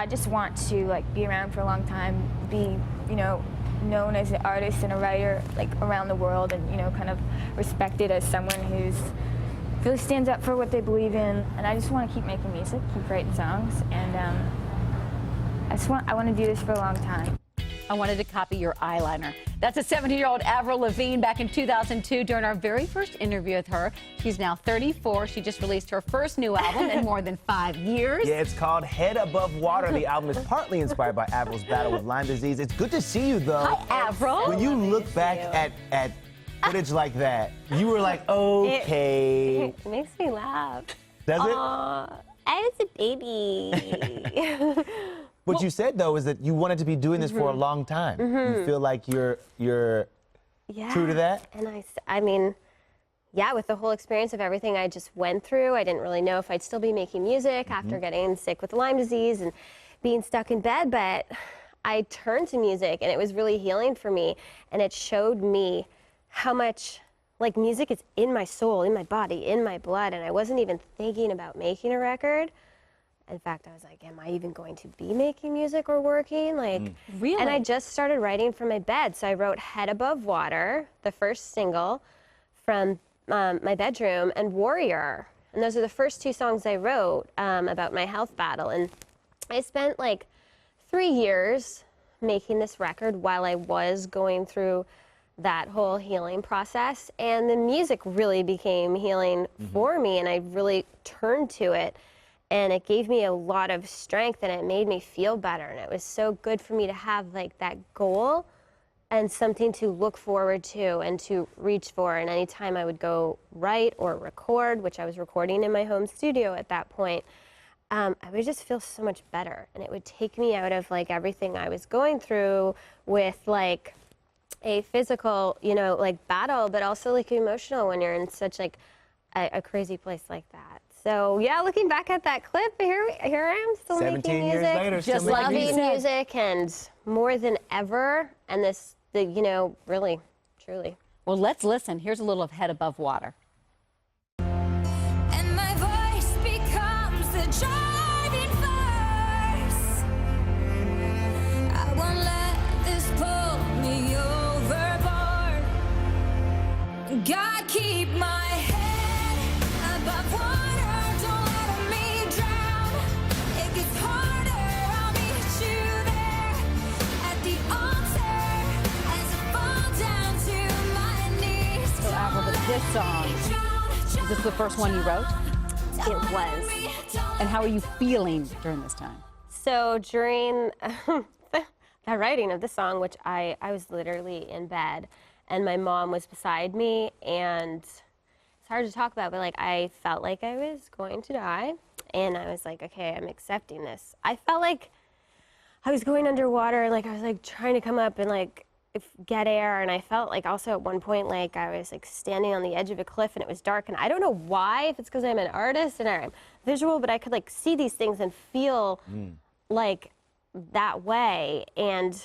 I just want to like be around for a long time, be, you know, known as an artist and a writer like around the world, and, you know, kind of respected as someone who's really stands up for what they believe in. And I just want to keep making music, keep writing songs, and I want to do this for a long time. I wanted to copy your eyeliner. That's a 17-year-old Avril Lavigne back in 2002 during our very first interview with her. She's now 34. She just released her first new album in more than 5 years. Yeah, it's called Head Above Water. The album is partly inspired by Avril's battle with Lyme disease. It's good to see you, though. Hi, Avril. When you look back at footage like that, you were like, okay. It makes me laugh. Does it? I was a baby. What you said, though, is that you wanted to be doing this for a long time. You feel like you're true to that? And I mean, yeah, with the whole experience of everything I just went through, I didn't really know if I'd still be making music after getting sick with Lyme disease and being stuck in bed, but I turned to music, and it was really healing for me, and it showed me how much, like, music is in my soul, in my body, in my blood, and I wasn't even thinking about making a record. In fact, I was like, am I even going to be making music or working? Like, Really? And I just started writing from my bed. So I wrote Head Above Water, the first single, from my bedroom, and Warrior. And those are the first 2 songs I wrote about my health battle. And I spent like 3 years making this record while I was going through that whole healing process. And the music really became healing for me, and I really turned to it. And it gave me a lot of strength, and it made me feel better. And it was so good for me to have like that goal and something to look forward to and to reach for. And anytime I would go write or record, which I was recording in my home studio at that point, I would just feel so much better. And it would take me out of like everything I was going through with like a physical, you know, like battle, but also like emotional when you're in such like a crazy place like that. So yeah, looking back at that clip, here I am, still making music, years later, just still making loving music, and more than ever. And you know, really, truly. Well, let's listen. Here's a little of Head Above Water. And my voice becomes the driving force. I won't let this pull me overboard. God, keep my head above water. This song, is this the first one you wrote? It was. And how are you feeling during this time? So during the writing of this song, which I was literally in bed, and my mom was beside me, and it's hard to talk about, but like I felt like I was going to die, and I was like, okay, I'm accepting this. I felt like I was going underwater, and like I was like trying to come up and like get air, and I felt like also at one point like I was like standing on the edge of a cliff, and it was dark, and I don't know why, if it's because I'm an artist and I'm visual, but I could like see these things and feel like that way. And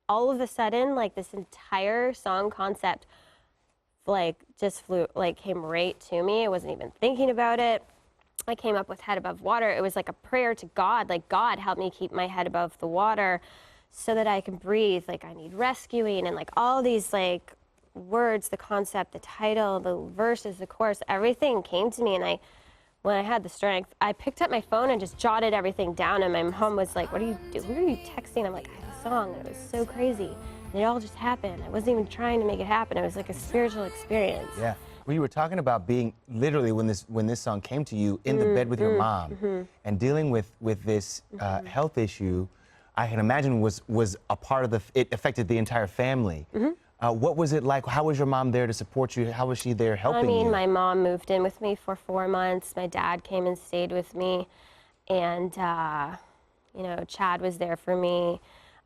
all of a sudden, like this entire song concept like just came right to me. I wasn't even thinking about it. I came up with Head Above Water. It was like a prayer to God, like, God, help me keep my head above the water so that I can breathe. Like, I need rescuing, and like all these like words, the concept, the title, the verses, the chorus, everything came to me. And when I had the strength, I picked up my phone and just jotted everything down. And my mom was like, what are you doing? Who are you texting? I'm like, I have a song. And it was so crazy. And it all just happened. I wasn't even trying to make it happen. It was like a spiritual experience. Yeah. Well, you were talking about being literally when this song came to you in the bed with your mom and dealing with this health issue. I can imagine was a part of it affected the entire family. What was it like? How was your mom there to support you? How was she there helping you? My mom moved in with me for 4 months. My dad came and stayed with me, and you know, Chad was there for me.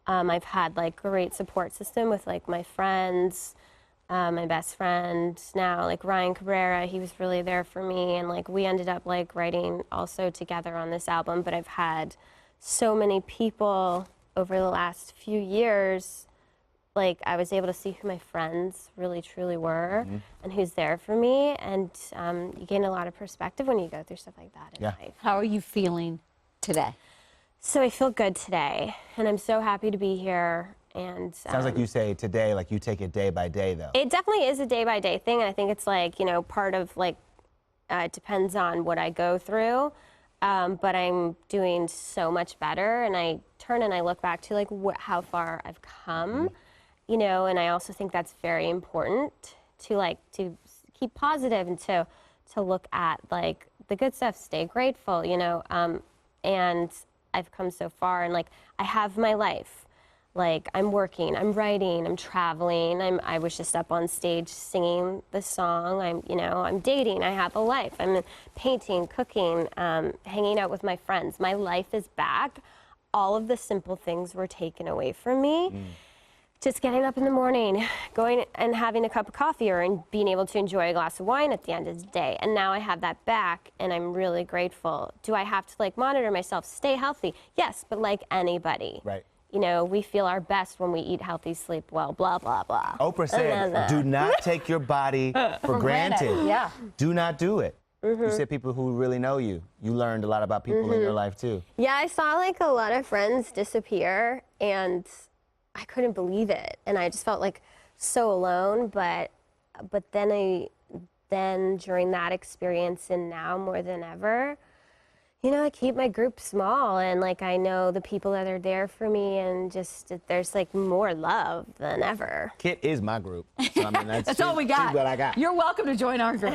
I've had like great support system with like my friends, my best friend now, like Ryan Cabrera. He was really there for me, and like we ended up like writing also together on this album. But I've had so many people over the last few years. Like, I was able to see who my friends really truly were and who's there for me. And you gain a lot of perspective when you go through stuff like that in life. How are you feeling today? So I feel good today, and I'm so happy to be here. And Sounds like you say today, like you take it day by day, though. it definitely is a day-by-day thing, and I think it's like, you know, part of like, it depends on what I go through, but I'm doing so much better, and I turn and I look back to like how far I've come, you know, and I also think that's very important to keep positive and to look at like the good stuff, stay grateful, you know, and I've come so far, and like I have my life. Like I'm working, I'm writing, I'm traveling. I was just up on stage singing the song. I'm dating. I have a life. I'm painting, cooking, hanging out with my friends. My life is back. All of the simple things were taken away from me. Just getting up in the morning, going and having a cup of coffee, or being able to enjoy a glass of wine at the end of the day. And now I have that back, and I'm really grateful. Do I have to like monitor myself, stay healthy? Yes, but like anybody. Right. You know, we feel our best when we eat healthy, sleep well, blah, blah, blah. Oprah said, do not take your body for granted. Yeah. Do not do it. You said people who really know you. You learned a lot about people in your life, too. Yeah, I saw like a lot of friends disappear, and I couldn't believe it. And I just felt like so alone, but then during that experience and now more than ever, you know, I keep my group small, and like I know the people that are there for me, and just there's like more love than ever. Kit is my group. So, I mean, That's all we got. She's what I got. You're welcome to join our group.